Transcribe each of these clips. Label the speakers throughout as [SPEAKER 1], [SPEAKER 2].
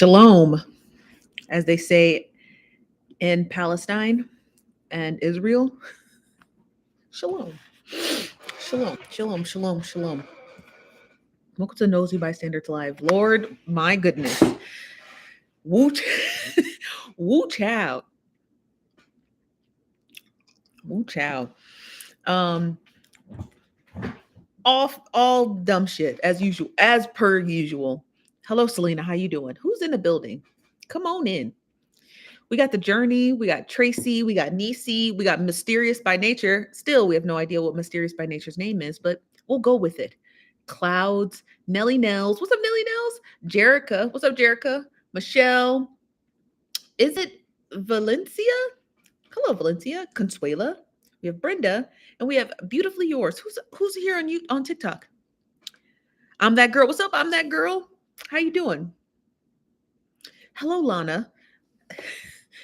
[SPEAKER 1] Shalom, as they say in Palestine and Israel. Shalom. Shalom, shalom, shalom. Welcome to Nosy Bystanders Live. Lord, my goodness. Woo, woo chow. Woo chow. Um, all dumb shit as usual, as per usual. Hello, Selena. How you doing? Who's in the building? Come on in. We got the journey, we got Tracy, we got Nisi, we got Mysterious by Nature. Still, we have no idea what Mysterious by Nature's name is, but we'll go with it. Clouds, Nelly Nels. What's up, Nelly Nels? Jerica. What's up, Jerica? Michelle. Is it Valencia? Hello, Valencia. Consuela. We have Brenda, and we have Beautifully Yours. Who's here on you on TikTok? I'm that girl. What's up? I'm that girl. How you doing? Hello, Lana.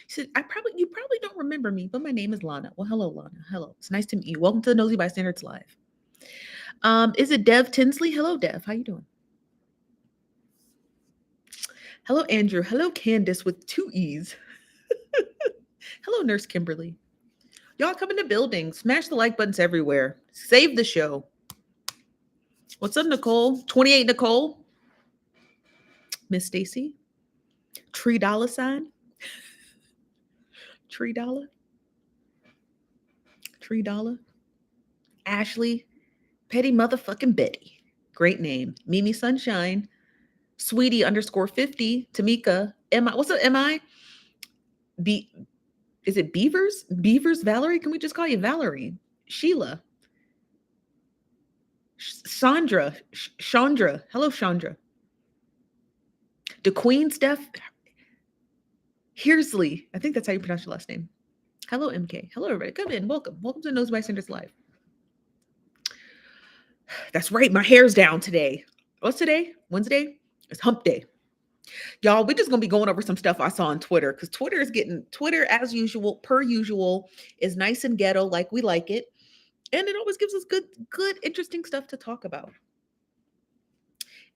[SPEAKER 1] She said, you probably don't remember me, but my name is Lana. Well, hello, Lana. Hello. It's nice to meet you. Welcome to the Nosy Bystanders Live. Is it Dev Tinsley? Hello, Dev. How you doing? Hello, Andrew. Hello, Candace with 2 E's. Hello, Nurse Kimberly. Y'all come in the building. Smash the like buttons everywhere. Save the show. What's up, Nicole? 28 Nicole. Miss Stacy. Tree dollar sign. Tree dollar. Tree dollar. Ashley. Petty motherfucking Betty. Great name. Mimi Sunshine. Sweetie _50. Tamika. What's up, MI? Is it Beavers? Beavers Valerie? Can we just call you Valerie? Sheila. Chandra. Hello, Chandra. DeQueen Steph. Hearsley. I think that's how you pronounce your last name. Hello, MK. Hello, everybody. Come in. Welcome. Welcome to Nosy Bystanders Live. That's right. My hair's down today. What's today? Wednesday? It's hump day. Y'all, we're just going to be going over some stuff I saw on Twitter because Twitter, as usual, per usual, is nice and ghetto like we like it. And it always gives us good, interesting stuff to talk about.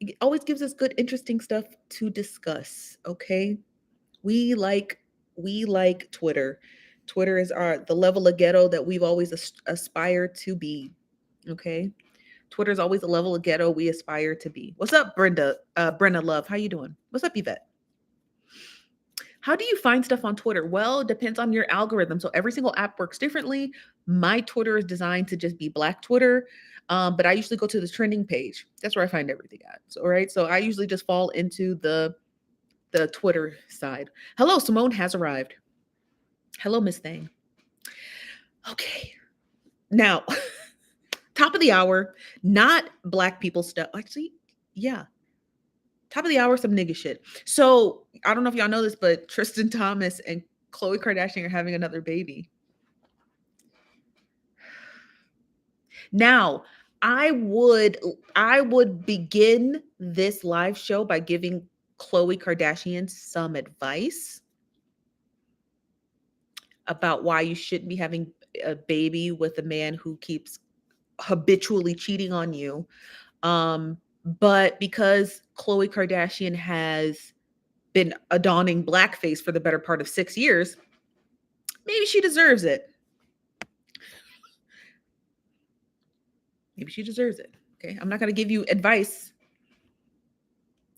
[SPEAKER 1] It always gives us good, interesting stuff to discuss. Okay. We like Twitter. Twitter is the level of ghetto that we've always aspired to be. Okay. Twitter is always a level of ghetto we aspire to be. What's up, Brenda? Brenda Love, how you doing? What's up, Yvette? How do you find stuff on Twitter? Well, it depends on your algorithm. So every single app works differently. My Twitter is designed to just be Black Twitter, but I usually go to the trending page. That's where I find everything at. So, all right. So I usually just fall into the Twitter side. Hello, Simone has arrived. Hello, Miss Thang. Okay. Now, top of the hour, not Black people stuff. Actually, yeah. Top of the hour, some nigga shit. So I don't know if y'all know this, but Tristan Thompson and Khloe Kardashian are having another baby. Now, I would begin this live show by giving Khloe Kardashian some advice about why you shouldn't be having a baby with a man who keeps habitually cheating on you. But because Khloe Kardashian has been adorning blackface for the better part of 6 years, maybe she deserves it. Maybe she deserves it. Okay. I'm not going to give you advice,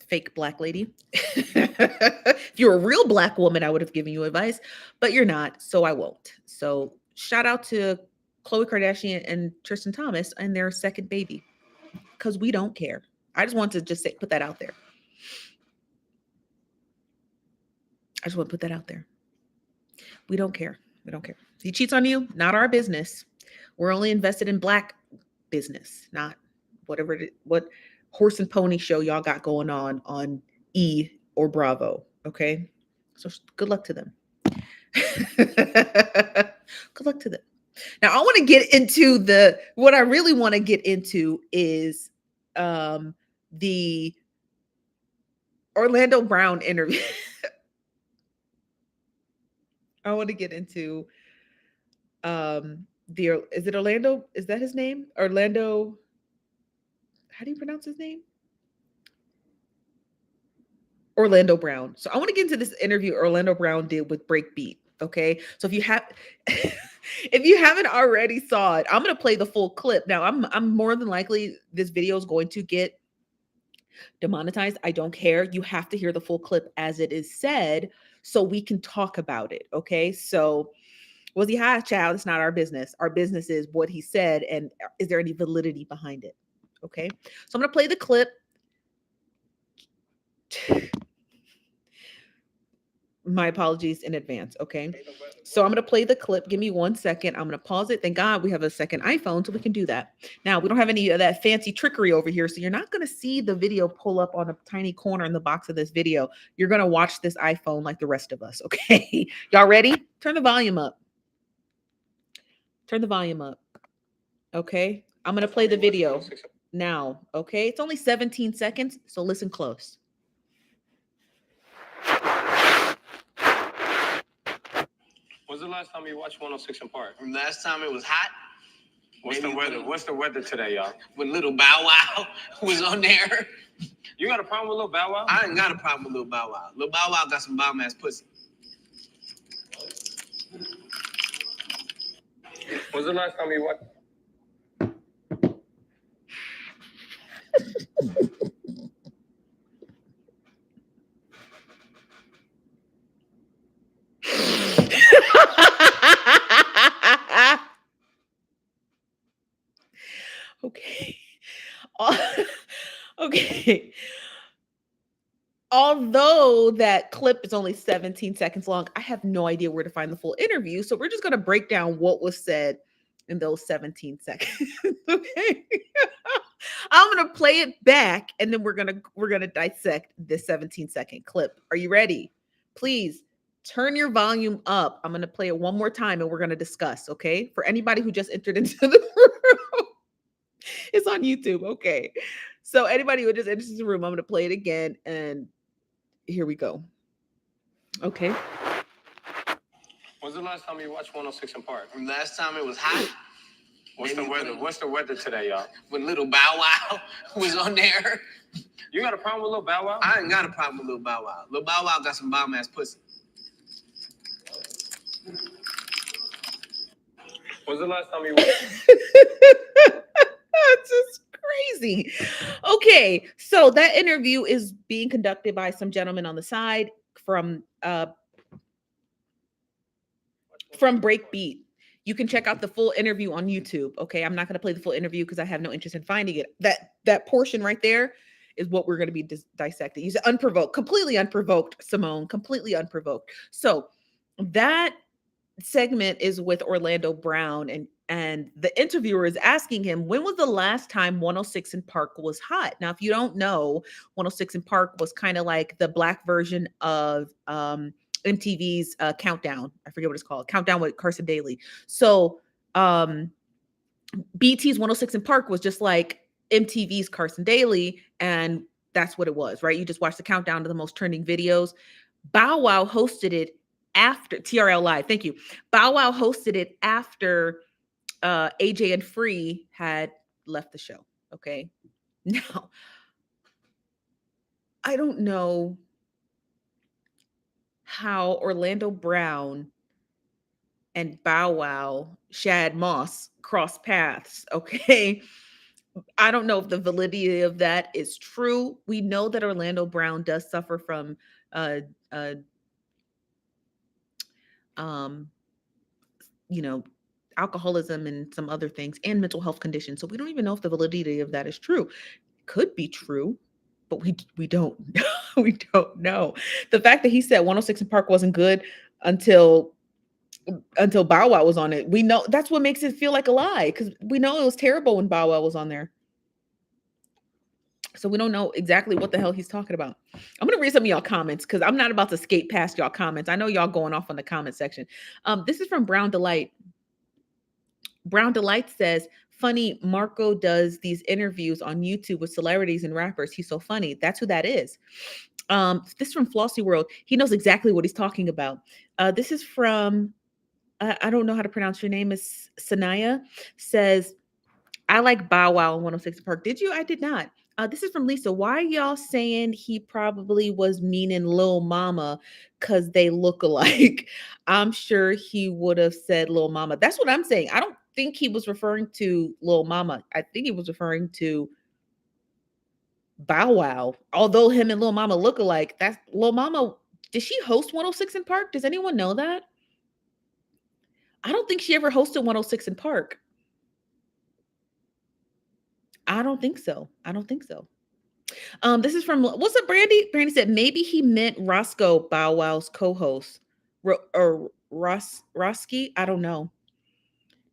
[SPEAKER 1] fake Black lady. If you're a real Black woman, I would have given you advice, but you're not, so I won't. So shout out to Khloe Kardashian and Tristan Thompson and their second baby, because we don't care. I just want to put that out there. I just want to put that out there. We don't care. We don't care. If he cheats on you, not our business. We're only invested in Black business, not what horse and pony show y'all got going on E or Bravo. Okay. So good luck to them. Good luck to them. Now I want to get into what I really want to get into is the Orlando Brown interview. I want to get into is it Orlando? Is that his name? Orlando. How do you pronounce his name? Orlando Brown. So I want to get into this interview Orlando Brown did with Breakbeat. Okay. So if you have if you haven't already saw it, I'm gonna play the full clip. Now I'm more than likely this video is going to get demonetized. I don't care. You have to hear the full clip as it is said so we can talk about it. Okay. So was he high, child? It's not our business. Our business is what he said and is there any validity behind it? Okay. So I'm gonna play the clip. My apologies in advance. Okay. So I'm going to play the clip. Give me 1 second. I'm going to pause it. Thank God we have a second iPhone so we can do that. Now, we don't have any of that fancy trickery over here. So you're not going to see the video pull up on a tiny corner in the box of this video. You're going to watch this iPhone like the rest of us. Okay. Y'all ready? Turn the volume up. Turn the volume up. Okay. I'm going to play the video now. Okay. It's only 17 seconds. So listen close.
[SPEAKER 2] When's the last time you watched 106 in Park?
[SPEAKER 3] Last time it was hot.
[SPEAKER 2] What's the weather? What's the weather today, y'all?
[SPEAKER 3] When Little Bow Wow was on there.
[SPEAKER 2] You got a problem with Lil Bow Wow?
[SPEAKER 3] I ain't got a problem with Little Bow Wow. Little Bow Wow got some bomb ass pussy.
[SPEAKER 2] When's the last time you watched?
[SPEAKER 1] Okay. Okay. Although that clip is only 17 seconds long, I have no idea where to find the full interview. So we're just going to break down what was said in those 17 seconds. Okay. I'm going to play it back and then we're going to dissect this 17-second clip. Are you ready? Please turn your volume up. I'm going to play it one more time and we're going to discuss, okay? For anybody who just entered into the room. It's on YouTube. Okay. So anybody who just entered into the room, I'm going to play it again and here we go. Okay.
[SPEAKER 2] When's the last time you watched 106 in Park?
[SPEAKER 3] Last time it was hot.
[SPEAKER 2] What's the weather? What's the weather today, y'all?
[SPEAKER 3] When Little Bow Wow was on there.
[SPEAKER 2] You got a problem with Lil Bow Wow?
[SPEAKER 3] I ain't got a problem with Little Bow Wow. Little Bow Wow got some bomb ass pussy.
[SPEAKER 2] When's the last time you watched?
[SPEAKER 1] That's just crazy. Okay, so that interview is being conducted by some gentleman on the side from Breakbeat. You can check out the full interview on YouTube. Okay, I'm not going to play the full interview because I have no interest in finding it. That portion right there is what we're going to be dissecting. You said unprovoked, completely unprovoked, Simone, completely unprovoked. So that segment is with Orlando Brown, and the interviewer is asking him, when was the last time 106 in Park was hot? Now, if you don't know, 106 in Park was kind of like the black version of MTV's Countdown. I forget what it's called. Countdown with Carson Daly. So BT's 106 in Park was just like MTV's Carson Daly, and that's what it was, right? You just watch the countdown to the most trending videos. Bow Wow hosted it after TRL Live. Thank you. Bow Wow hosted it after AJ and Free had left the show. Okay. Now, I don't know how Orlando Brown and Bow Wow, Shad Moss cross paths. Okay. I don't know if the validity of that is true. We know that Orlando Brown does suffer from alcoholism and some other things and mental health conditions. So we don't even know if the validity of that is true. It could be true, but we don't we don't know. The fact that he said 106 in Park wasn't good until Bow Wow was on it. We know that's what makes it feel like a lie, because we know it was terrible when Bow Wow was on there. So we don't know exactly what the hell he's talking about. I'm going to read some of y'all comments because I'm not about to skate past y'all comments. I know y'all going off on the comment section. This is from Brown Delight. Brown Delight says, funny, Marco does these interviews on YouTube with celebrities and rappers. He's so funny. That's who that is. This is from Flossy World. He knows exactly what he's talking about. This is from, I don't know how to pronounce your name, is Sanaya, says, I like Bow Wow in 106 Park. Did you? I did not. This is from Lisa. Why y'all saying he probably was meaning Lil Mama because they look alike? I'm sure he would have said Lil Mama. That's what I'm saying. I don't think he was referring to Lil Mama. I think he was referring to Bow Wow. Although him and Lil Mama look alike, that's Lil Mama. Did she host 106 in Park? Does anyone know that? I don't think she ever hosted 106 in Park. I don't think so. I don't think so. This is from what's up, Brandy? Brandy said maybe he meant Roscoe Bow Wow's co-host. Or Roski. I don't know.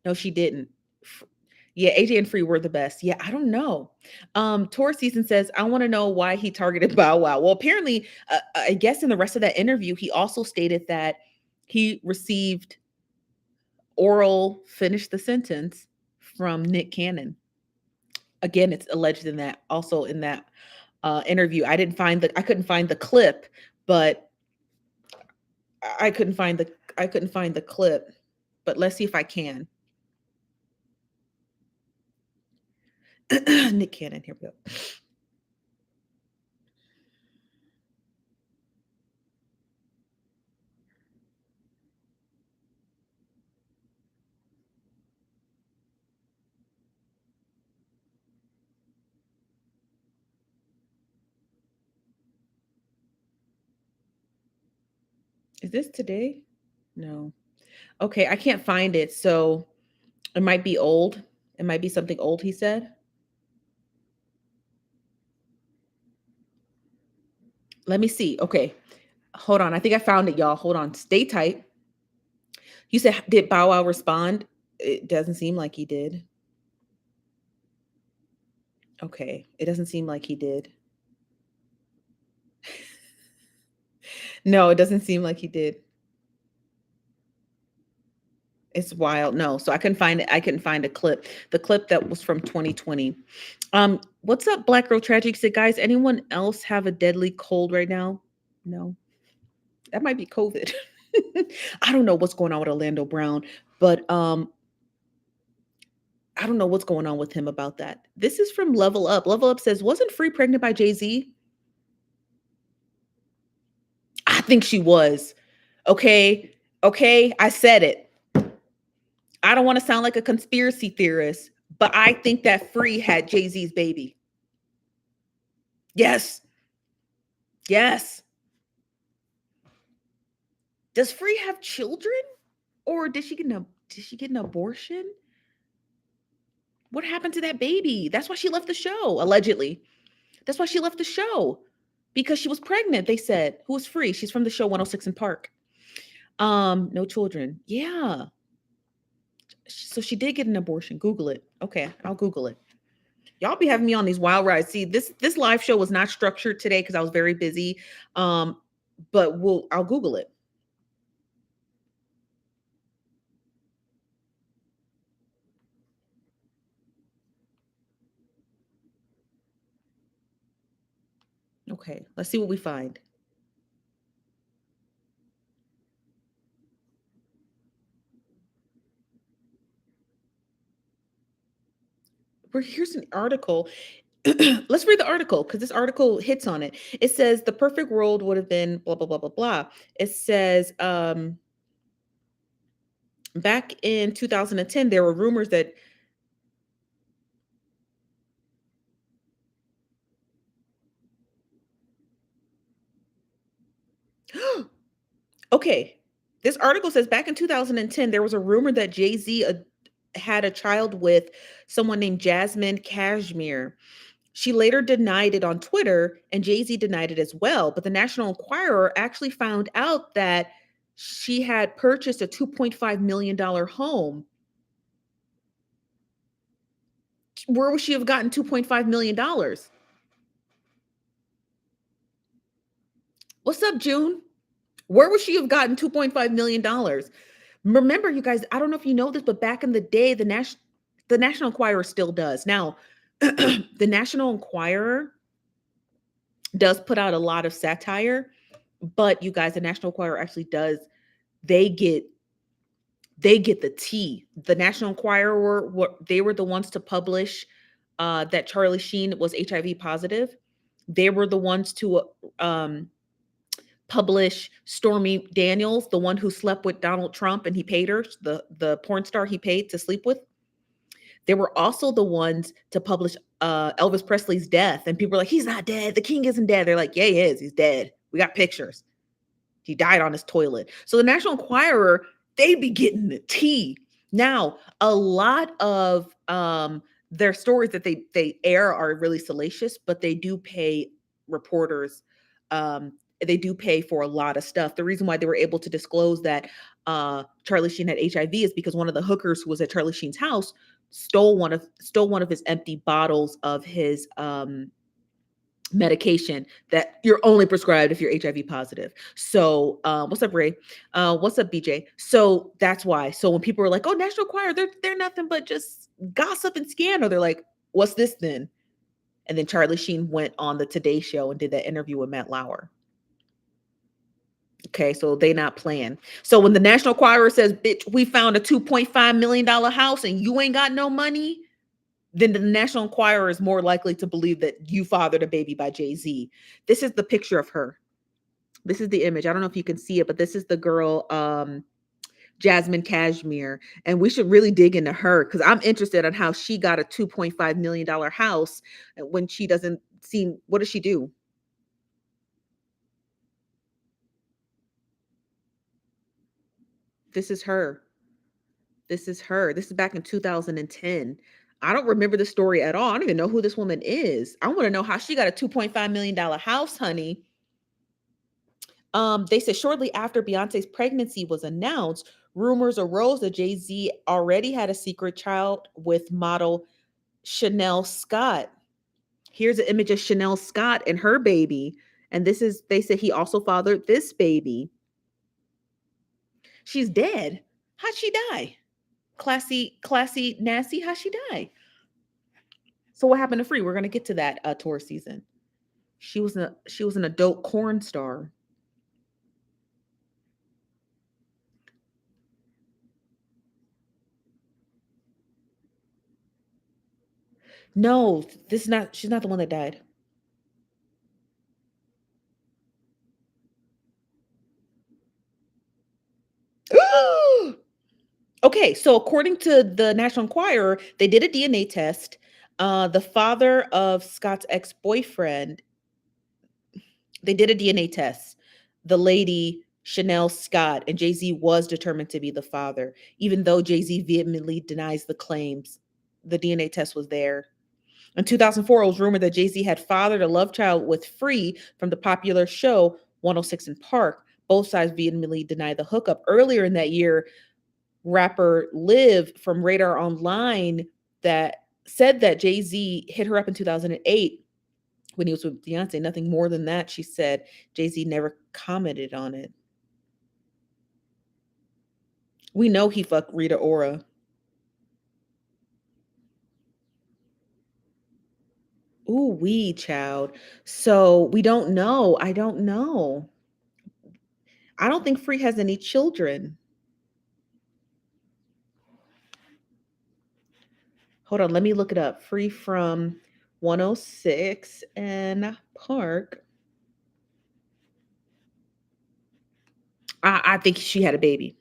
[SPEAKER 1] No, she didn't. Yeah, AJ and Free were the best. Yeah, I don't know. Tour Season says, I want to know why he targeted Bow Wow. Well, apparently, I guess in the rest of that interview, he also stated that he received oral finish the sentence from Nick Cannon. Again, it's alleged in that also in that interview. I couldn't find the clip, but I couldn't find the clip. But let's see if I can. Nick Cannon, here we go. Is this today? No. Okay, I can't find it. So it might be old. It might be something old he said. Let me see. Okay. Hold on. I think I found it, y'all. Hold on. Stay tight. You said, did Bow Wow respond? It doesn't seem like he did. Okay. It doesn't seem like he did. No, it doesn't seem like he did. It's wild. No, so I couldn't find it. I couldn't find a clip. The clip that was from 2020. What's up, Black Girl Tragic? Said, guys, anyone else have a deadly cold right now? No. That might be COVID. I don't know what's going on with Orlando Brown, but I don't know what's going on with him about that. This is from Level Up. Level Up says, wasn't Free pregnant by Jay-Z? I think she was. Okay. Okay. I said it. I don't want to sound like a conspiracy theorist, but I think that Free had Jay-Z's baby. Yes. Yes. Does Free have children? Or did she get an abortion? What happened to that baby? That's why she left the show, allegedly. That's why she left the show. Because she was pregnant, they said. Who was Free? She's from the show 106 in Park. No children. Yeah. So she did get an abortion. Google it. Okay, I'll Google it. Y'all be having me on these wild rides. See, this live show was not structured today because I was very busy. But I'll Google it. Okay, let's see what we find. Here's an article. Let's read the article because this article hits on it. It says the perfect world would have been blah, blah, blah, blah, blah. It says back in 2010, there were rumors that okay. This article says back in 2010, there was a rumor that Jay-Z had a child with someone named Jasmine Cashmere. She later denied it on Twitter, and Jay-Z denied it as well. But the National Enquirer actually found out that she had purchased a $2.5 million home. Where would she have gotten $2.5 million? What's up, June? Where would she have gotten $2.5 million? Remember, you guys, I don't know if you know this, but back in the day, the National Enquirer still does. Now, the National Enquirer does put out a lot of satire, but you guys, the National Enquirer actually does. They get the tea. The National Enquirer they were the ones to publish that Charlie Sheen was HIV positive, they were the ones to publish Stormy Daniels, the one who slept with Donald Trump and he paid her, the porn star he paid to sleep with. They were also the ones to publish Elvis Presley's death. And people are like, he's not dead. The king isn't dead. They're like, yeah, he is. He's dead. We got pictures. He died on his toilet. So the National Enquirer, they be getting the tea. Now, a lot of their stories that they air are really salacious, but they do pay reporters. They do pay for a lot of stuff. The reason why they were able to disclose that Charlie Sheen had HIV is because one of the hookers who was at Charlie Sheen's house stole one of his empty bottles of his medication that you're only prescribed if you're HIV positive. So, what's up, Ray? What's up, BJ? So that's why. So when people are like, "Oh, National Enquirer, they're nothing but just gossip and scandal," they're like, "What's this then?" And then Charlie Sheen went on the Today Show and did that interview with Matt Lauer. Okay, so they not playing. So when the National Enquirer says, "Bitch, we found a $2.5 million house and you ain't got no money," then the National Enquirer is more likely to believe that you fathered a baby by Jay-Z. This is the picture of her. This is the image. I don't know if you can see it, but this is the girl, Jasmine Cashmere. And we should really dig into her because I'm interested in how she got a $2.5 million house when she doesn't seem, what does she do? This is her. This is her. This is back in 2010. I don't remember the story at all. I don't even know who this woman is. I want to know how she got a $2.5 million house, honey. They said shortly after Beyonce's pregnancy was announced, rumors arose that Jay-Z already had a secret child with model Chanel Scott. Here's an image of Chanel Scott and her baby. And this is, they said he also fathered this baby. She's dead. How'd she die? Classy, nasty. How'd she die? So what happened to Free? We're gonna get to that tour season. She was an adult corn star. No, this is not. She's not the one that died. Okay, so according to the National Enquirer, they did a DNA test. The father of Scott's ex-boyfriend, they did a DNA test. The lady, Chanel Scott, and Jay-Z was determined to be the father, even though Jay-Z vehemently denies the claims. The DNA test was there. In 2004, it was rumored that Jay-Z had fathered a love child with Free from the popular show 106 in Park. Both sides vehemently denied the hookup. Earlier in that year, rapper Liv from Radar Online that said that Jay-Z hit her up in 2008 when he was with Beyonce. Nothing more than that, she said. Jay-Z never commented on it. We know he fucked Rita Ora. Ooh, wee, child. So we don't know. I don't know. I don't think Free has any children. Hold on, let me look it up. Free from 106 and Park. I think she had a baby.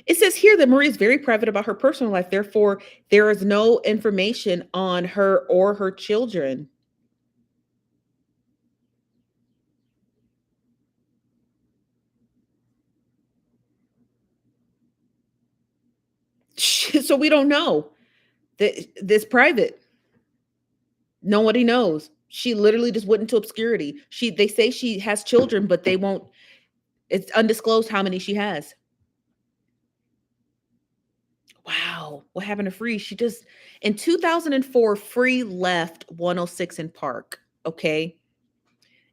[SPEAKER 1] It says here that Marie is very private about her personal life. Therefore, there is no information on her or her children. So we don't know. This private. Nobody knows. She literally just went into obscurity. They say she has children, but they won't. It's undisclosed how many she has. Wow, what happened to Free? She just in 2004, Free left 106 in Park. Okay.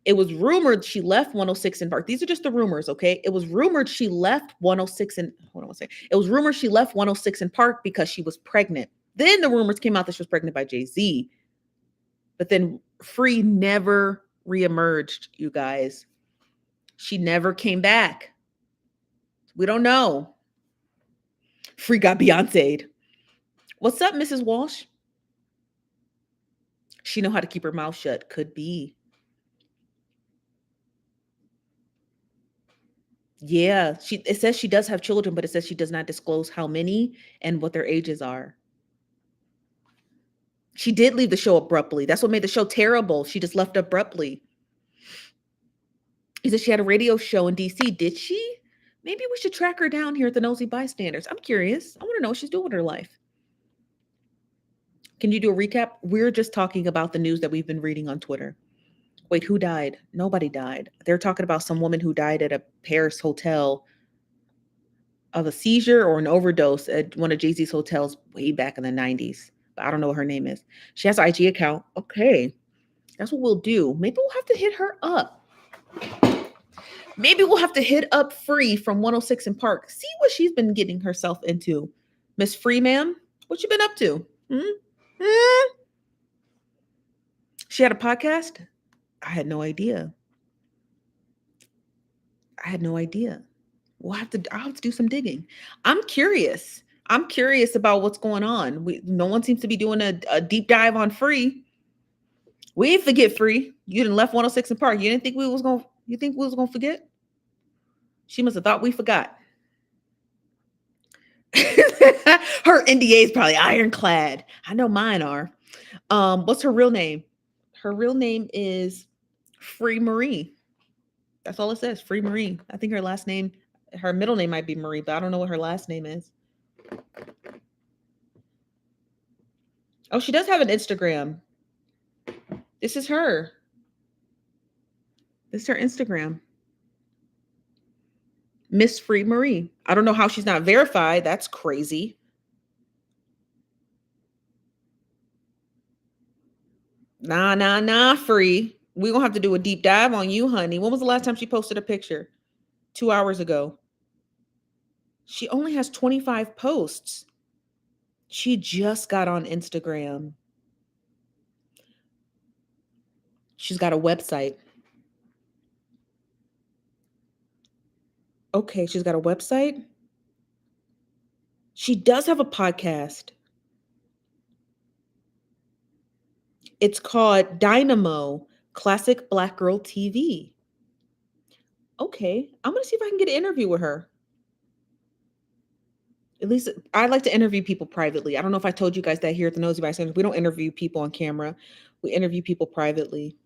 [SPEAKER 1] It was rumored she left 106 in Park. These are just the rumors, okay? It was rumored she left 106 in hold on one second. It was rumored she left 106 in Park because she was pregnant. Then the rumors came out that she was pregnant by Jay-Z. But then Free never reemerged, you guys. She never came back. We don't know. Free got Beyonce'd. What's up, Mrs. Walsh? She know how to keep her mouth shut. Could be. Yeah, it says she does have children, but it says she does not disclose how many and what their ages are. She did leave the show abruptly. That's what made the show terrible. She just left abruptly. He said she had a radio show in DC. Did she? Maybe we should track her down here at the Nosy Bystanders. I'm curious. I want to know what she's doing with her life. Can you do a recap? We're just talking about the news that we've been reading on Twitter. Wait, who died? Nobody died. They're talking about some woman who died at a Paris hotel of a seizure or an overdose at one of Jay-Z's hotels way back in the 90s. But I don't know what her name is. She has an IG account. Okay. That's what we'll do. Maybe we'll have to hit her up. Maybe we'll have to hit up Free from 106 in Park. See what she's been getting herself into. Miss Free, ma'am, what you been up to? She had a podcast? I had no idea. I'll have to do some digging. I'm curious about what's going on. No one seems to be doing a deep dive on Free. We ain't forget Free. You didn't left 106 in Park. You think we was gonna forget? She must have thought we forgot. Her NDA is probably ironclad. I know mine are. What's her real name? Her real name is Free Marie. That's all it says, Free Marie. I think her middle name might be Marie, but I don't know what her last name is. Oh, she does have an Instagram. This is her. This is her Instagram. Miss Free Marie. I don't know how she's not verified. That's crazy. Nah, Free. We're going to have to do a deep dive on you, honey. When was the last time she posted a picture? 2 hours ago. She only has 25 posts. She just got on Instagram. She's got a website. Okay, she's got a website. She does have a podcast. It's called Dynamo Classic Black Girl TV. Okay, I'm going to see if I can get an interview with her. At least I like to interview people privately. I don't know if I told you guys that here at the Nosy Bystanders. We don't interview people on camera. We interview people privately.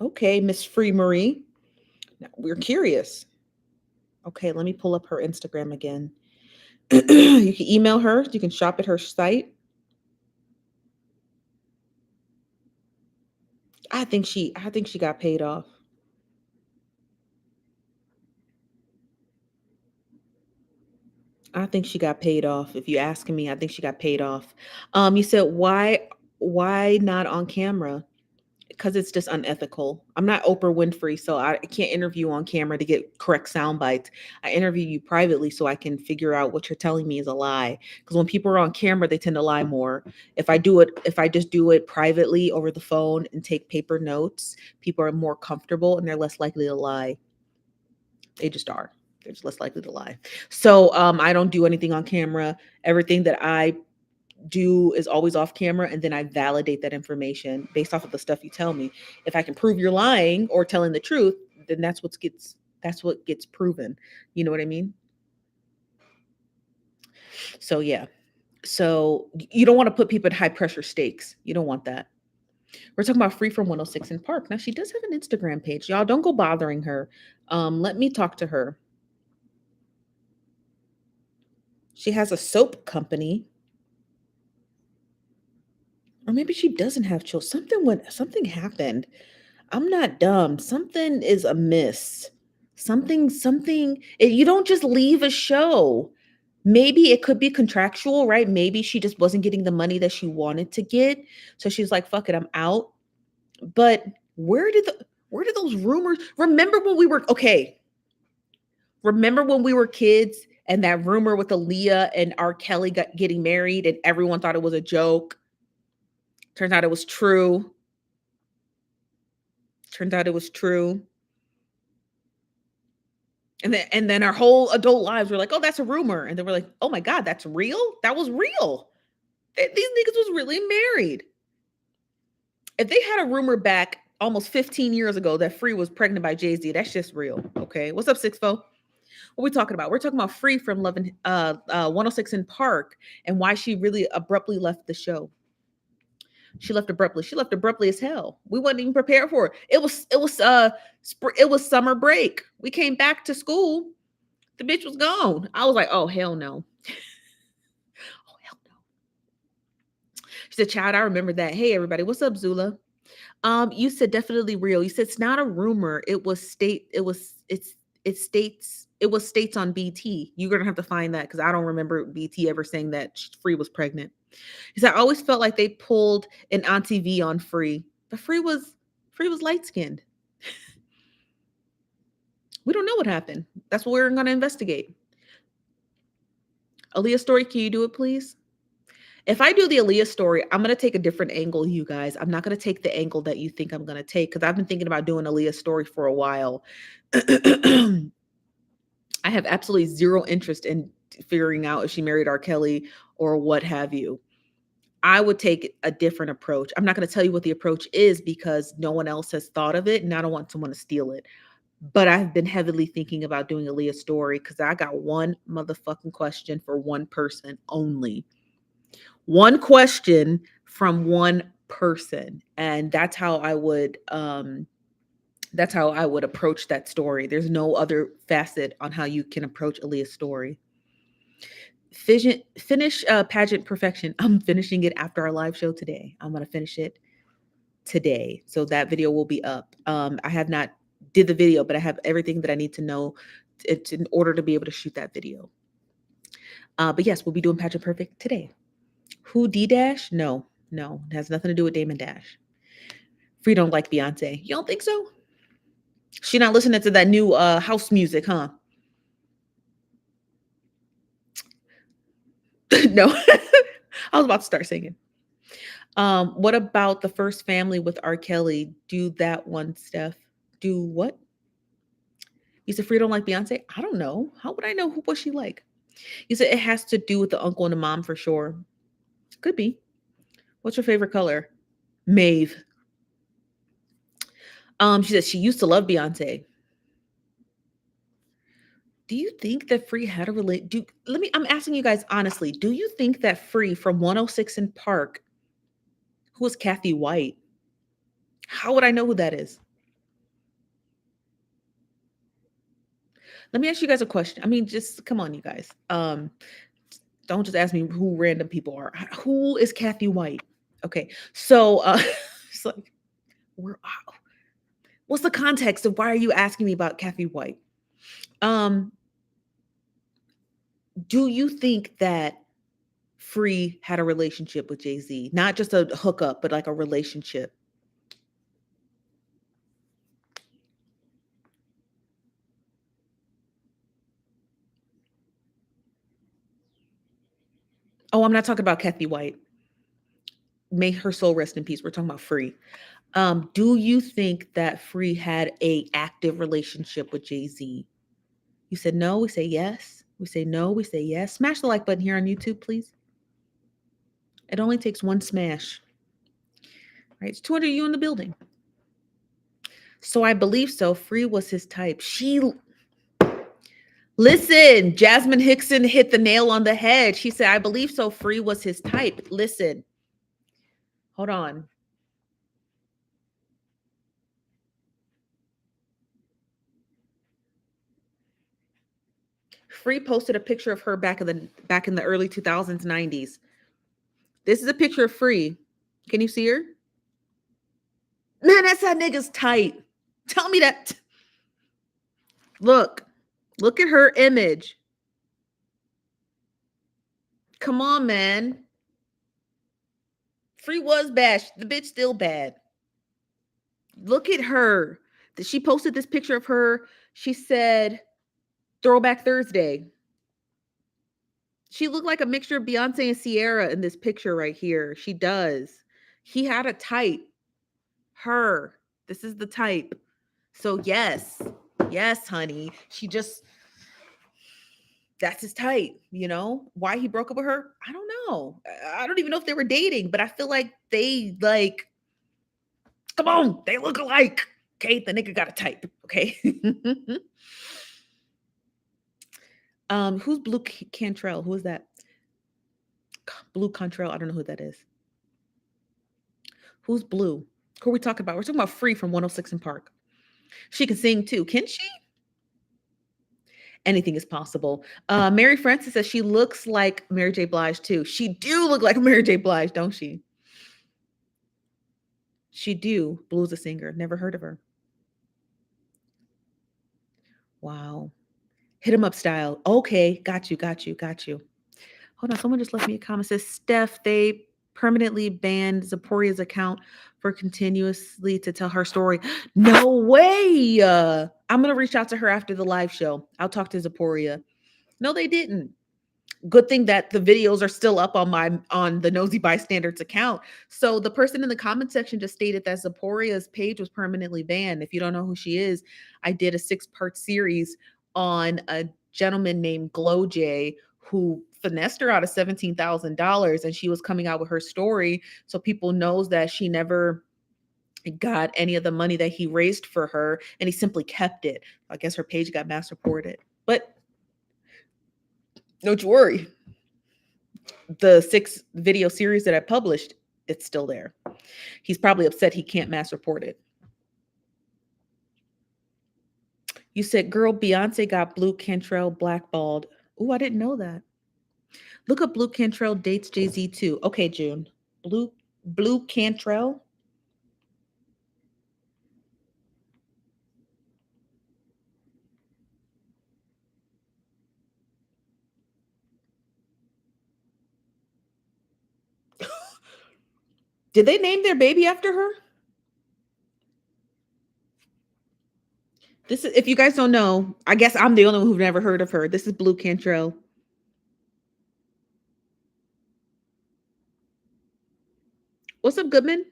[SPEAKER 1] Okay, Miss Free Marie. Now, we're curious. Okay, let me pull up her Instagram again. You can email her. You can shop at her site. I think she got paid off. I think she got paid off. If you're asking me, I think she got paid off. You said why not on camera? Because it's just unethical. I'm not Oprah Winfrey, so I can't interview on camera to get correct sound bites. I interview you privately so I can figure out what you're telling me is a lie. Because when people are on camera, they tend to lie more. If I just do it privately over the phone and take paper notes, people are more comfortable and they're less likely to lie. They just are. They're just less likely to lie. So I don't do anything on camera. Everything that I do is always off camera, and then I validate that information based off of the stuff you tell me. If I can prove you're lying or telling the truth, then that's what gets proven. You know what I mean? So yeah. So you don't want to put people in high pressure stakes. You don't want that. We're talking about Free from 106 in Park. Now she does have an Instagram page. Y'all don't go bothering her. Let me talk to her. She has a soap company. Or maybe she doesn't have children. Something happened. I'm not dumb. Something is amiss. You don't just leave a show. Maybe it could be contractual, right? Maybe she just wasn't getting the money that she wanted to get. So she's like, fuck it, I'm out. But where did those rumors remember when we were okay? Remember when we were kids and that rumor with Aaliyah and R. Kelly getting married and everyone thought it was a joke? Turns out it was true. Turns out it was true. And then our whole adult lives were like, oh, that's a rumor. And then we're like, oh my God, that's real? That was real. These niggas was really married. If they had a rumor back almost 15 years ago that Free was pregnant by Jay-Z, that's just real. Okay. What's up, Sixfo? What are we talking about? We're talking about Free from 106 in Park and why she really abruptly left the show. She left abruptly. She left abruptly as hell. We wasn't even prepared for it. It was summer break. We came back to school. The bitch was gone. I was like, oh hell no. Oh hell no. She said, child, I remember that. Hey everybody, what's up, Zula? You said definitely real. You said it's not a rumor. It was states on BT. You're gonna have to find that because I don't remember BT ever saying that Free was pregnant. He said, I always felt like they pulled an Auntie V on Free, but Free was light skinned. We don't know what happened. That's what we're gonna investigate. Aaliyah story, can you do it, please? If I do the Aaliyah story, I'm going to take a different angle, you guys. I'm not going to take the angle that you think I'm going to take because I've been thinking about doing Aaliyah story for a while. I have absolutely zero interest in figuring out if she married R. Kelly or what have you. I would take a different approach. I'm not going to tell you what the approach is because no one else has thought of it and I don't want someone to steal it. But I've been heavily thinking about doing Aaliyah story because I got one motherfucking question for one person only. One question from one person, and that's how I would approach that story. There's no other facet on how you can approach Aaliyah's story. Finish pageant perfection. I'm finishing it after our live show today. I'm going to finish it today, so that video will be up. I have not did the video, but I have everything that I need to know in order to be able to shoot that video. But yes, we'll be doing pageant perfect today. Who D-Dash? No, it has nothing to do with Damon Dash. Free don't like Beyonce. You don't think so? She not listening to that new house music, huh? No. I was about to start singing. What about the first family with R. Kelly? Do that one, Steph. Do what? You said Free don't like Beyonce? I don't know. How would I know what she like? You said it has to do with the uncle and the mom for sure. Could be. What's your favorite color? Mauve. She said she used to love Beyonce. Do you think that Free had a I'm asking you guys honestly, do you think that Free from 106 in Park, who is Kathy White? How would I know who that is? Let me ask you guys a question. I mean, just come on, you guys. Don't just ask me who random people are. Who is Kathy White? Okay, so it's like, what's the context of why are you asking me about Kathy White? Do you think that Free had a relationship with Jay-Z? Not just a hookup, but like a relationship. Oh, I'm not talking about Kathy White. May her soul rest in peace. We're talking about Free. Do you think that Free had a active relationship with Jay-Z? You said no, we say yes. We say no, we say yes. Smash the like button here on YouTube, please. It only takes one smash. Right? It's 200 of you in the building. So I believe so. Free was his type. Listen, Jasmine Hickson hit the nail on the head. She said, I believe so. Free was his type. Listen. Hold on. Free posted a picture of her back in the early 2000s, 90s. This is a picture of Free. Can you see her? Man, that's that nigga's tight. Tell me that. Look at her image. Come on, man. Free was bad. The bitch still bad. Look at her. She posted this picture of her. She said, Throwback Thursday. She looked like a mixture of Beyonce and Sierra in this picture right here. She does. He had a type. Her. This is the type. So yes. Yes, honey. That's his type, you know? Why he broke up with her? I don't know. I don't even know if they were dating, but I feel like they come on, they look alike. Okay, the nigga got a type. Okay. Who's Blue Cantrell? Who is that? Blue Cantrell. I don't know who that is. Who's Blue? Who are we talking about? We're talking about Free from 106 in Park. She can sing too. Can she? Anything is possible. Mary Frances says she looks like Mary J. Blige too. She do look like Mary J. Blige, don't she? She do. Blue's a singer. Never heard of her. Wow. Hit him up style. Okay. Got you. Hold on. Someone just left me a comment. Says, Steph, they permanently banned Zaporia's account for continuously to tell her story. No way. I'm going to reach out to her after the live show. I'll talk to Zaporia. No, they didn't. Good thing that the videos are still up on the Nosy Bystanders account. So the person in the comment section just stated that Zaporia's page was permanently banned. If you don't know who she is, I did a 6-part series on a gentleman named Glow J who finessed her out of $17,000, and she was coming out with her story so people knows that she never got any of the money that he raised for her, and he simply kept it. I guess her page got mass reported, but don't you worry. The 6-video series that I published, it's still there. He's probably upset he can't mass report it. You said, girl, Beyonce got Blue Cantrell blackballed. Oh, I didn't know that. Look up Blue Cantrell dates Jay-Z too. Okay, June. Blue Cantrell. Did they name their baby after her? This is, if you guys don't know, I guess I'm the only one who've never heard of her. This is Blue Cantrell. What's up, Goodman?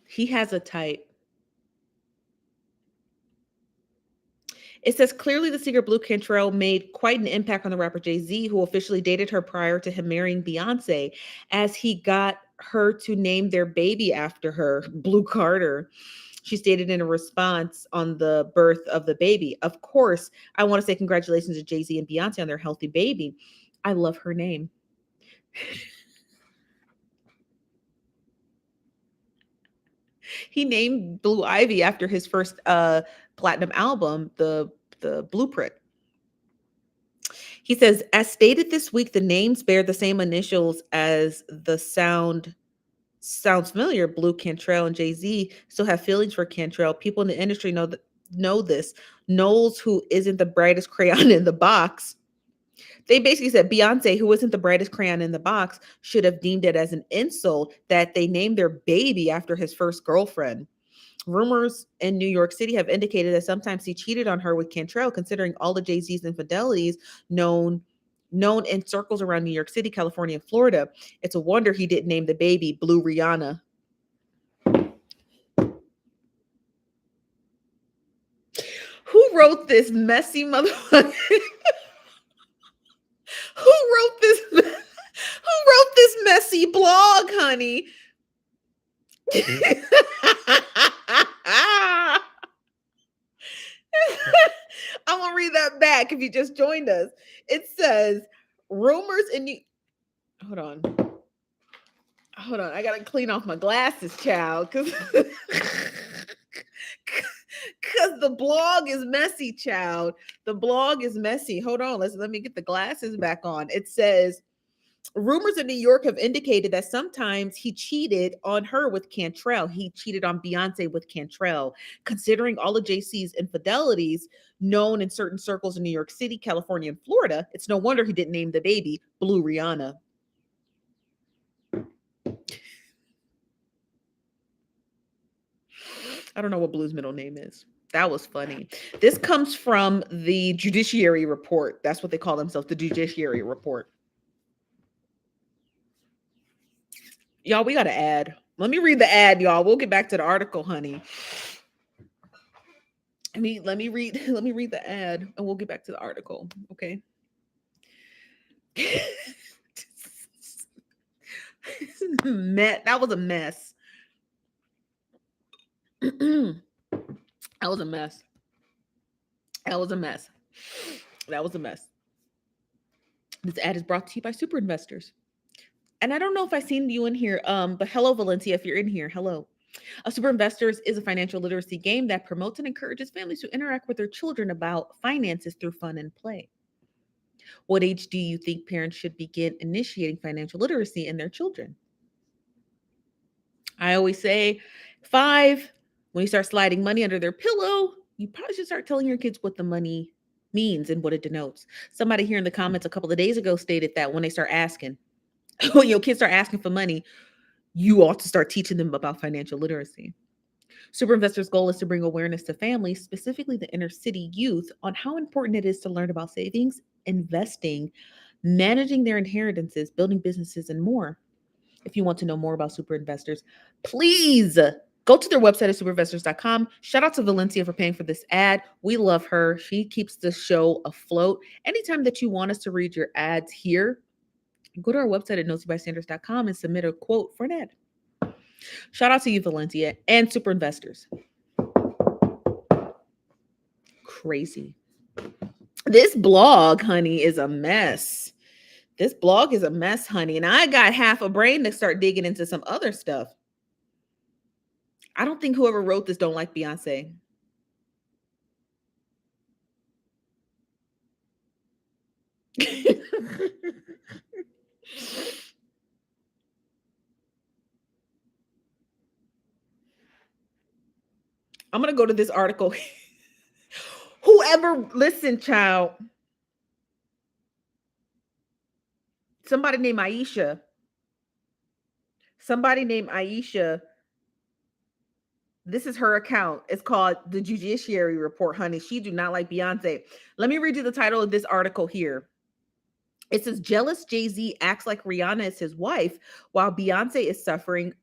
[SPEAKER 1] He has a type. It says clearly the singer Blue Cantrell made quite an impact on the rapper Jay-Z, who officially dated her prior to him marrying Beyonce, as he got her to name their baby after her, Blue Carter. She stated in a response on the birth of the baby, of course, I want to say congratulations to Jay-Z and Beyonce on their healthy baby. I love her name. He named Blue Ivy after his first platinum album, the Blueprint. He says, as stated this week, the names bear the same initials as the sounds familiar. Blue Cantrell and Jay-Z still have feelings for Cantrell. People in the industry know this. Knowles, who isn't the brightest crayon in the box. They basically said Beyonce, who isn't the brightest crayon in the box, should have deemed it as an insult that they named their baby after his first girlfriend. Rumors in New York City have indicated that sometimes he cheated on her with Cantrell, considering all the Jay-Z's infidelities known in circles around New York City, California, and Florida. It's a wonder he didn't name the baby Blue Rihanna. Who wrote this messy motherfucker? Who wrote this messy blog, honey? I'm gonna read that back if you just joined us. It says rumors in New. Hold on. I gotta clean off my glasses, child, because the blog is messy, child. The blog is messy. Hold on, let me get the glasses back on. It says Rumors in New York have indicated that sometimes he cheated on her with Cantrell. He cheated on Beyonce with Cantrell. Considering all of JC's infidelities known in certain circles in New York City, California, and Florida, it's no wonder he didn't name the baby Blue Rihanna. I don't know what Blue's middle name is. That was funny. This comes from the Judiciary Report. That's what they call themselves, the Judiciary Report. Y'all, we got an ad. Let me read the ad, y'all. We'll get back to the article, honey. Let me read the ad and we'll get back to the article. Okay. That was a mess. That was a mess. That was a mess. That was a mess. This ad is brought to you by Super Investors. And I don't know if I've seen you in here, but hello, Valencia, if you're in here, hello. Super Investors is a financial literacy game that promotes and encourages families to interact with their children about finances through fun and play. What age do you think parents should begin initiating financial literacy in their children? I always say 5. When you start sliding money under their pillow, you probably should start telling your kids what the money means and what it denotes. Somebody here in the comments a couple of days ago stated that when they start asking, when your kids start asking for money, you ought to start teaching them about financial literacy. Super Investors' goal is to bring awareness to families, specifically the inner city youth, on how important it is to learn about savings, investing, managing their inheritances, building businesses, and more. If you want to know more about Super Investors, please go to their website at superinvestors.com. Shout out to Valencia for paying for this ad. We love her. She keeps the show afloat. Anytime that you want us to read your ads here, go to our website at nosybystanders.com and submit a quote for an ad. Shout out to you, Valencia, and Super Investors. Crazy. This blog, honey, is a mess. This blog is a mess, honey. And I got half a brain to start digging into some other stuff. I don't think whoever wrote this don't like Beyonce. I'm going to go to this article. Whoever, listen, child. Somebody named Aisha. This is her account. It's called the Judiciary Report, honey. She do not like Beyonce. Let me read you the title of this article here. It says, jealous Jay-Z acts like Rihanna is his wife while Beyonce is suffering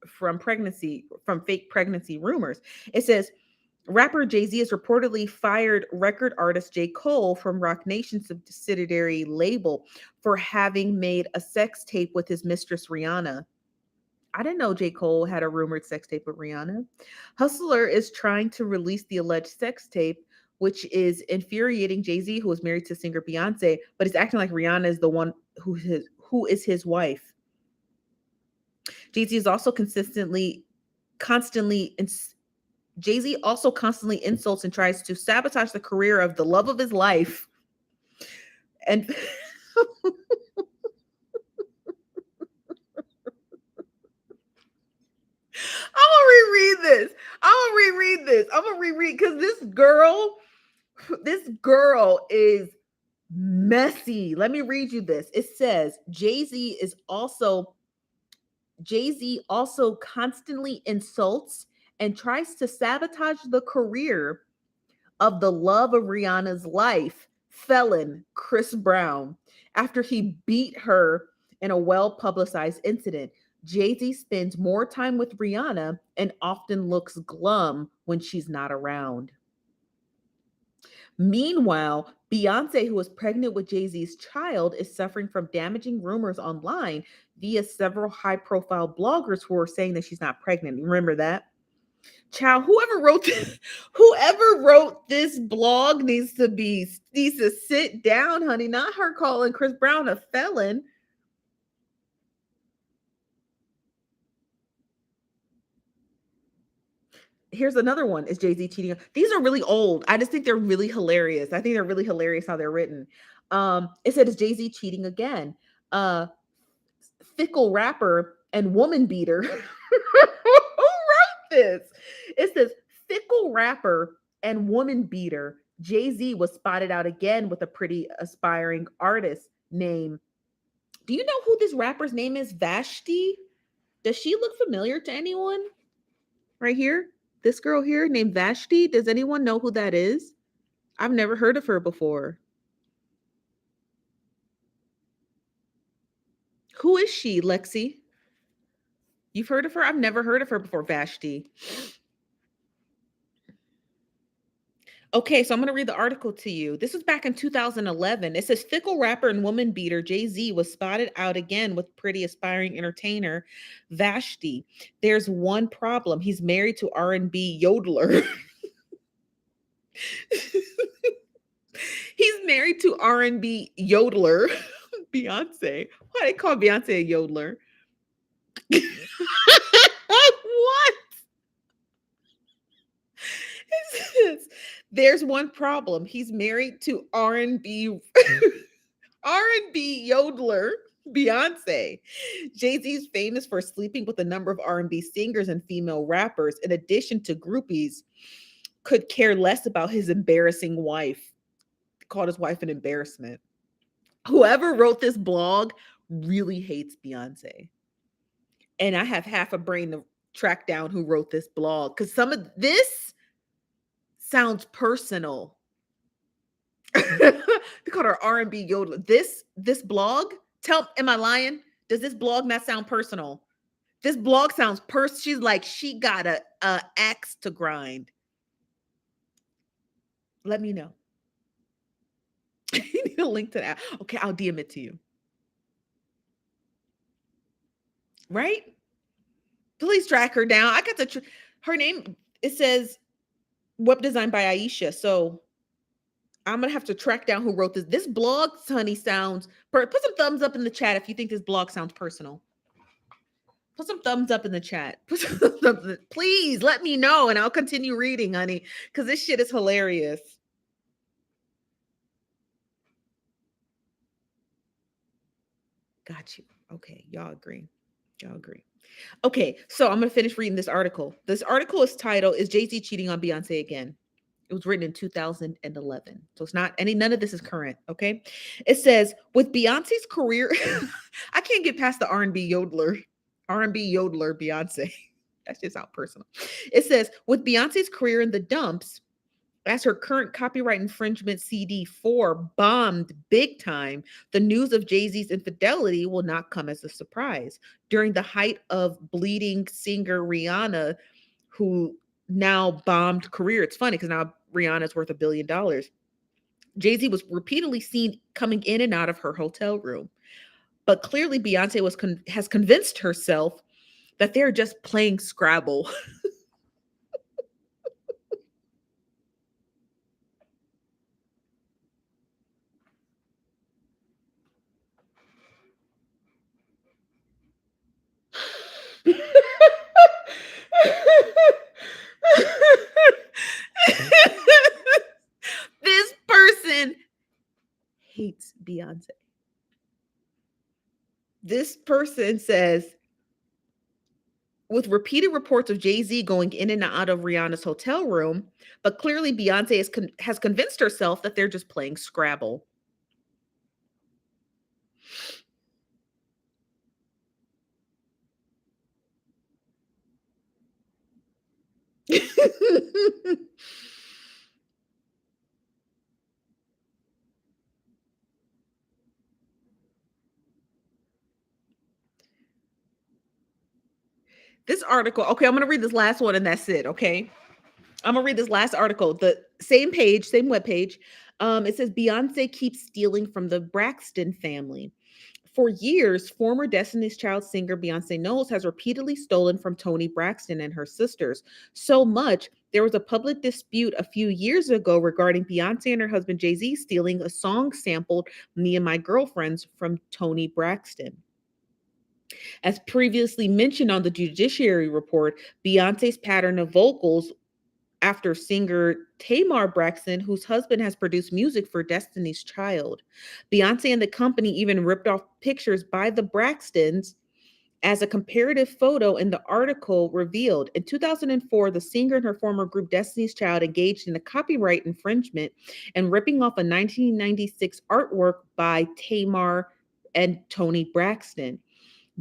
[SPEAKER 1] from fake pregnancy rumors. It says, rapper Jay-Z has reportedly fired record artist J. Cole from Roc Nation's subsidiary label for having made a sex tape with his mistress Rihanna. I didn't know J. Cole had a rumored sex tape with Rihanna. Hustler is trying to release the alleged sex tape, which is infuriating Jay-Z, who is married to singer Beyonce, but is acting like Rihanna is the one who is his wife. Jay-Z is also constantly insults and tries to sabotage the career of the love of his life. And I'm gonna reread because this girl is messy. Let me read you this. It says Jay-Z also constantly insults and tries to sabotage the career of the love of Rihanna's life, felon Chris Brown, after he beat her in a well-publicized incident. Jay-Z spends more time with Rihanna and often looks glum when she's not around. Meanwhile, Beyonce, who is pregnant with Jay-Z's child, is suffering from damaging rumors online via several high-profile bloggers who are saying that she's not pregnant. Remember that? Child, whoever wrote this blog needs to sit down, honey. Not her calling Chris Brown a felon. Here's another one. Is Jay-Z cheating? These are really old. I just think they're really hilarious. I think they're really hilarious how they're written. It said, is Jay-Z cheating again? uh fickle rapper and woman beater. Who wrote this? It says fickle rapper and woman beater. Jay-Z was spotted out again with a pretty aspiring artist named. Do you know who this rapper's name is? Vashti? Does she look familiar to anyone? Right here? This girl here named Vashti. Does anyone know who that is? I've never heard of her before. Who is she, Lexi? You've heard of her? I've never heard of her before, Vashti. Okay, so I'm going to read the article to you. This was back in 2011. It says fickle rapper and woman beater Jay-Z was spotted out again with pretty aspiring entertainer Vashti. There's one problem. He's married to R&B yodeler. He's married to R&B yodeler Beyonce. Why they call Beyonce a yodeler? What? There's one problem. He's married to R&B R&B yodeler Beyonce. Jay-Z's famous for sleeping with a number of R&B singers and female rappers, in addition to groupies, could care less about his embarrassing wife. Called his wife an embarrassment. Whoever wrote this blog really hates Beyonce. And I have half a brain to track down who wrote this blog, because some of this sounds personal. They call her R&B yodeler. This blog, am I lying? Does this blog not sound personal? This blog sounds she's like, she got a axe to grind. Let me know. You need a link to that. Okay, I'll DM it to you. Right? Please track her down. I got to her name. It says web design by Aisha. So I'm gonna have to track down who wrote this. This blog, honey, sounds. Put some thumbs up in the chat if you think this blog sounds personal. Put some thumbs up in the chat. Please let me know, and I'll continue reading, honey, because this shit is hilarious. Got you. Okay, y'all agree. Y'all agree. Okay, so I'm gonna finish reading this article. This article is titled "Is Jay-Z Cheating on Beyonce Again?" It was written in 2011. So it's not none of this is current, okay? It says, with Beyonce's career, I can't get past the R&B yodeler Beyonce. That's just how personal. It says, with Beyonce's career in the dumps, as her current copyright infringement CD 4 bombed big time, the news of Jay-Z's infidelity will not come as a surprise. During the height of bleeding singer Rihanna, who now bombed career. It's funny because now Rihanna's worth $1 billion. Jay-Z was repeatedly seen coming in and out of her hotel room. But clearly Beyonce has convinced herself that they're just playing Scrabble. This person hates Beyonce. This person says, with repeated reports of Jay-Z going in and out of Rihanna's hotel room, but clearly Beyonce has convinced herself that they're just playing Scrabble. This article, okay, I'm going to read this last one and that's it, okay? I'm going to read this last article, the same page, same webpage. It says Beyonce keeps stealing from the Braxton family. For years, former Destiny's Child singer Beyonce Knowles has repeatedly stolen from Toni Braxton and her sisters. So much, there was a public dispute a few years ago regarding Beyonce and her husband Jay-Z stealing a song sampled "Me and My Girlfriends" from Toni Braxton. As previously mentioned on the Judiciary Report, Beyonce's pattern of vocals after singer Tamar Braxton, whose husband has produced music for Destiny's Child. Beyonce and the company even ripped off pictures by the Braxtons as a comparative photo in the article revealed. In 2004, the singer and her former group Destiny's Child engaged in a copyright infringement and ripping off a 1996 artwork by Tamar and Tony Braxton.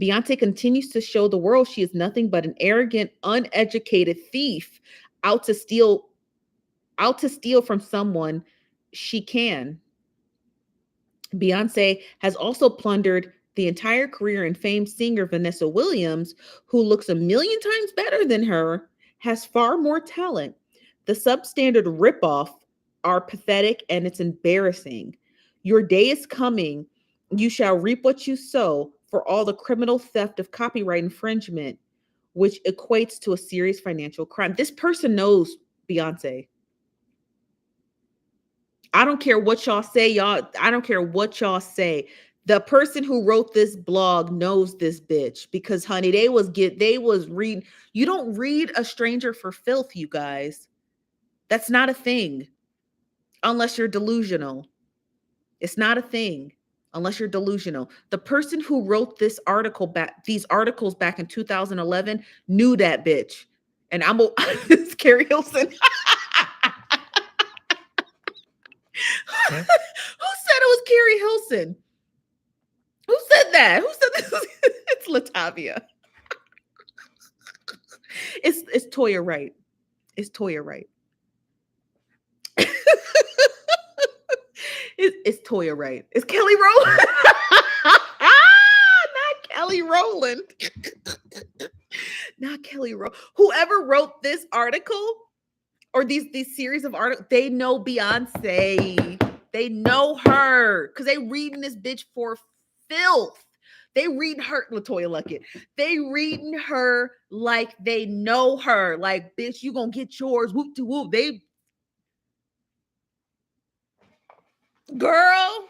[SPEAKER 1] Beyonce continues to show the world she is nothing but an arrogant, uneducated thief out to steal from someone she can. Beyonce has also plundered the entire career and famed singer Vanessa Williams, who looks a million times better than her, has far more talent. The substandard ripoff are pathetic and it's embarrassing. Your day is coming. You shall reap what you sow for all the criminal theft of copyright infringement, which equates to a serious financial crime. This person knows Beyonce. I don't care what y'all say, y'all. I don't care what y'all say. The person who wrote this blog knows this bitch because, honey, they was reading. You don't read a stranger for filth, you guys. That's not a thing unless you're delusional. It's not a thing unless you're delusional. The person who wrote these articles back in 2011 knew that bitch. And it's Carrie Hilson. Who said it was Carrie Hilson? Who said that? Who said this? It's Latavia. It's Toya Wright. It's Toya Wright. It's Toya Wright. It's Kelly Rowland. Not Kelly Rowland. Not Kelly Rowland. Whoever wrote this article or these series of articles, they know Beyonce. They know her because they reading this bitch for filth. They reading her, Latoya Luckett. They reading her like they know her. Like, bitch, you gonna get yours. Whoop to whoop. Girl,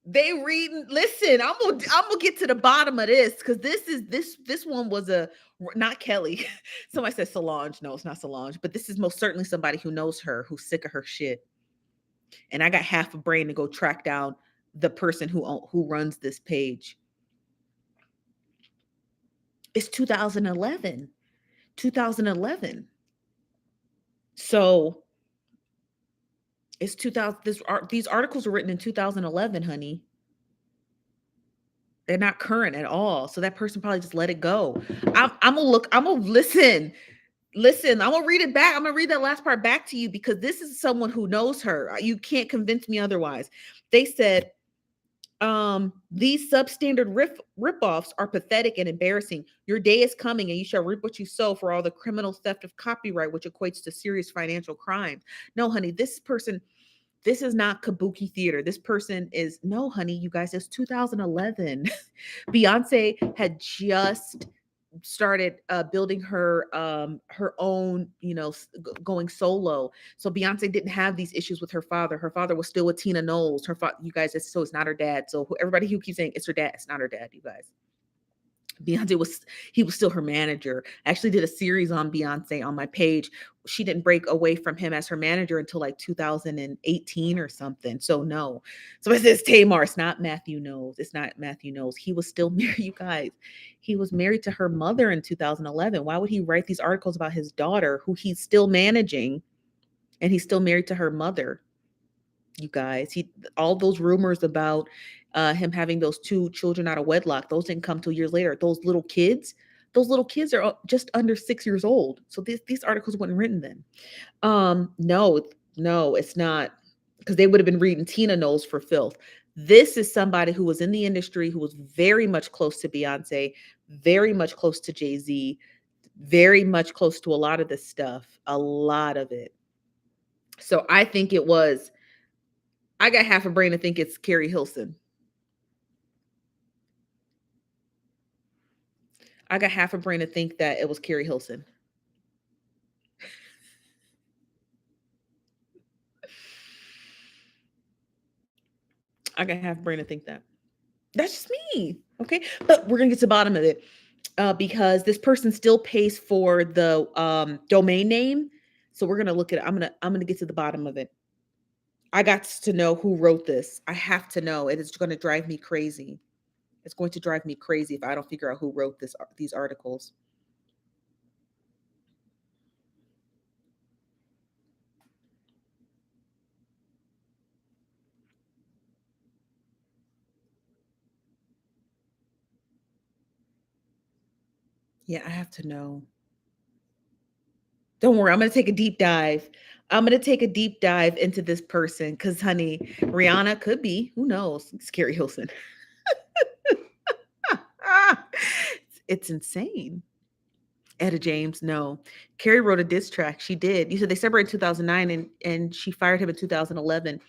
[SPEAKER 1] they reading. Listen, I'm gonna get to the bottom of this because this one was not Kelly. Somebody said Solange. No, it's not Solange, but this is most certainly somebody who knows her, who's sick of her shit. And I got half a brain to go track down the person who runs this page. It's 2011. 2011. So it's 2000. These articles were written in 2011, honey. They're not current at all. So that person probably just let it go. I'm gonna look. I'm gonna listen. Listen, I'm gonna read it back. I'm gonna read that last part back to you because this is someone who knows her. You can't convince me otherwise. They said, these substandard ripoffs are pathetic and embarrassing. Your day is coming and you shall reap what you sow for all the criminal theft of copyright, which equates to serious financial crime. No, honey, this is not kabuki theater. This person is, no, honey, you guys, it's 2011. Beyonce had just started building her own, going solo. So Beyonce didn't have these issues with her father. Her father was still with Tina Knowles. You guys, it's not her dad. So everybody who keeps saying it's her dad, it's not her dad, you guys. Beyonce was still her manager. I actually did a series on Beyonce on my page. She didn't break away from him as her manager until like 2018 or something. So no. So it says Tamar. It's not Matthew Knowles. It's not Matthew Knowles. He was still married, you guys. He was married to her mother in 2011. Why would he write these articles about his daughter who he's still managing and he's still married to her mother? You guys, all those rumors about him having those 2 children out of wedlock, those didn't come till years later. Those little kids are just under 6 years old. So these articles weren't written then. No, it's not, because they would have been reading Tina Knowles for filth. This is somebody who was in the industry, who was very much close to Beyonce, very much close to Jay-Z, very much close to a lot of this stuff, a lot of it. So I got half a brain to think it's Carrie Hilson. I got half a brain to think that it was Carrie Hilson. I got half a brain to think that. That's just me. Okay. But we're going to get to the bottom of it. because this person still pays for the domain name. So we're gonna look at it. I'm gonna get to the bottom of it. I got to know who wrote this. I have to know. It is going to drive me crazy. It's going to drive me crazy if I don't figure out who wrote these articles. Yeah, I have to know. Don't worry, I'm going to take a deep dive. I'm going to take a deep dive into this person because, honey, Rihanna could be. Who knows? It's Carrie Hilson. It's insane. Etta James, no. Carrie wrote a diss track. She did. You said they separated in 2009 and she fired him in 2011.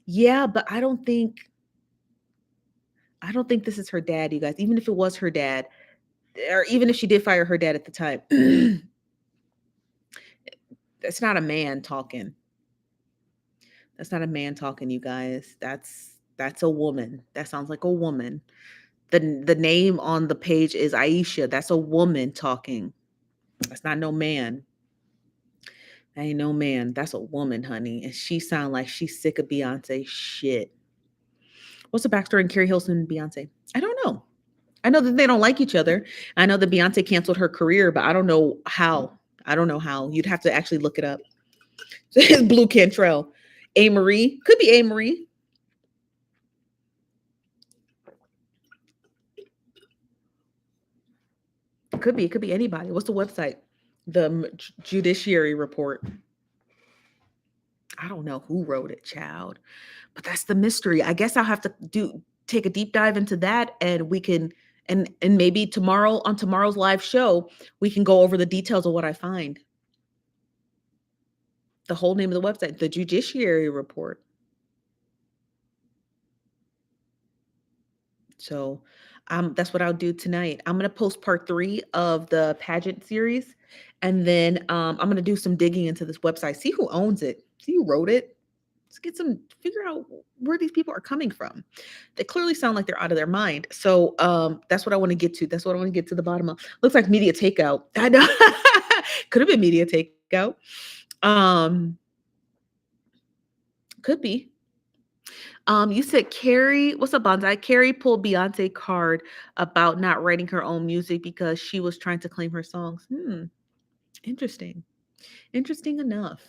[SPEAKER 1] Yeah, but I don't think this is her dad, you guys. Even if it was her dad, or even if she did fire her dad at the time, that's not a man talking. That's not a man talking, you guys. That's a woman. That sounds like a woman. The name on the page is Aisha. That's a woman talking. That's not no man. That ain't no man. That's a woman, honey. And she sound like she's sick of Beyonce shit. What's the backstory in Carrie Hilson and Beyonce? I don't know. I know that they don't like each other. I know that Beyonce canceled her career, but I don't know how. I don't know how. You'd have to actually look it up. It's Blue Cantrell. A. Marie. Could be A. Marie. Could be. It could be anybody. What's the website? The Judiciary Report. I don't know who wrote it, child. But that's the mystery. I guess I'll have to take a deep dive into that, and we can and maybe tomorrow on tomorrow's live show, we can go over the details of what I find. The whole name of the website, the Judiciary Report. So that's what I'll do tonight. I'm going to post part 3 of the pageant series. And then I'm going to do some digging into this website, see who owns it, see who wrote it. Let's figure out where these people are coming from. They clearly sound like they're out of their mind. So that's what I want to get to. That's what I want to get to the bottom of. Looks like media takeout. I know. Could have been media takeout. Could be. You said Carrie, what's up, Bonsai? Carrie pulled Beyonce card about not writing her own music because she was trying to claim her songs. Interesting. Interesting enough.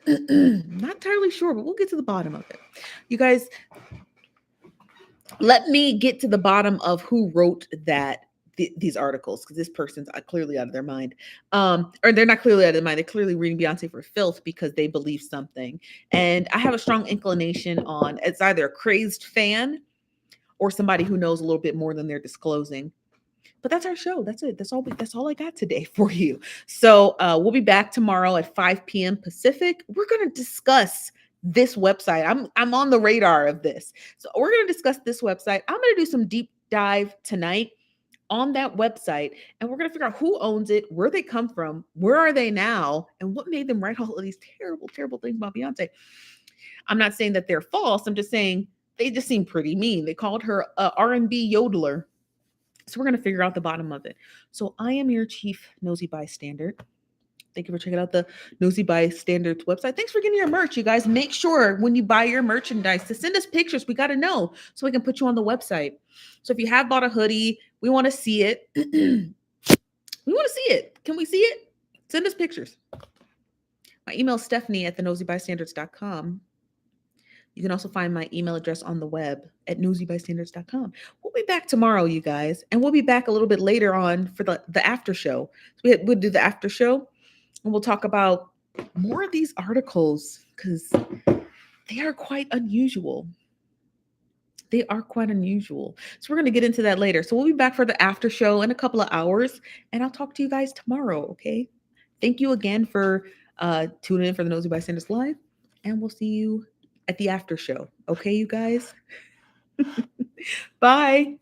[SPEAKER 1] Not entirely sure, but we'll get to the bottom of it. You guys, let me get to the bottom of who wrote these articles, because this person's clearly out of their mind. Or they're not clearly out of their mind. They're clearly reading Beyonce for filth because they believe something. And I have a strong inclination on it's either a crazed fan or somebody who knows a little bit more than they're disclosing. But that's our show. That's it. That's all I got today for you. So we'll be back tomorrow at 5 p.m. Pacific. We're going to discuss this website. I'm on the radar of this. So we're going to discuss this website. I'm going to do some deep dive tonight on that website, and we're going to figure out who owns it, where they come from, where are they now, and what made them write all of these terrible, terrible things about Beyonce. I'm not saying that they're false. I'm just saying they just seem pretty mean. They called her a R&B yodeler. So we're going to figure out the bottom of it. So I am your chief nosy bystander. Thank you for checking out the Nosy Bystanders website. Thanks for getting your merch, you guys. Make sure when you buy your merchandise to send us pictures. We got to know so we can put you on the website. So if you have bought a hoodie, we want to see it. We want to see it. Can we see it? Send us pictures. My email is Stephanie@thenosybystanders.com. You can also find my email address on the web at nosybystanders.com. We'll be back tomorrow, you guys. And we'll be back a little bit later on for the after show. So we'll do the after show. And we'll talk about more of these articles because they are quite unusual. They are quite unusual. So we're going to get into that later. So we'll be back for the after show in a couple of hours. And I'll talk to you guys tomorrow, okay? Thank you again for tuning in for the Nosy Bystanders Live. And we'll see you at the after show. Okay, you guys? Bye.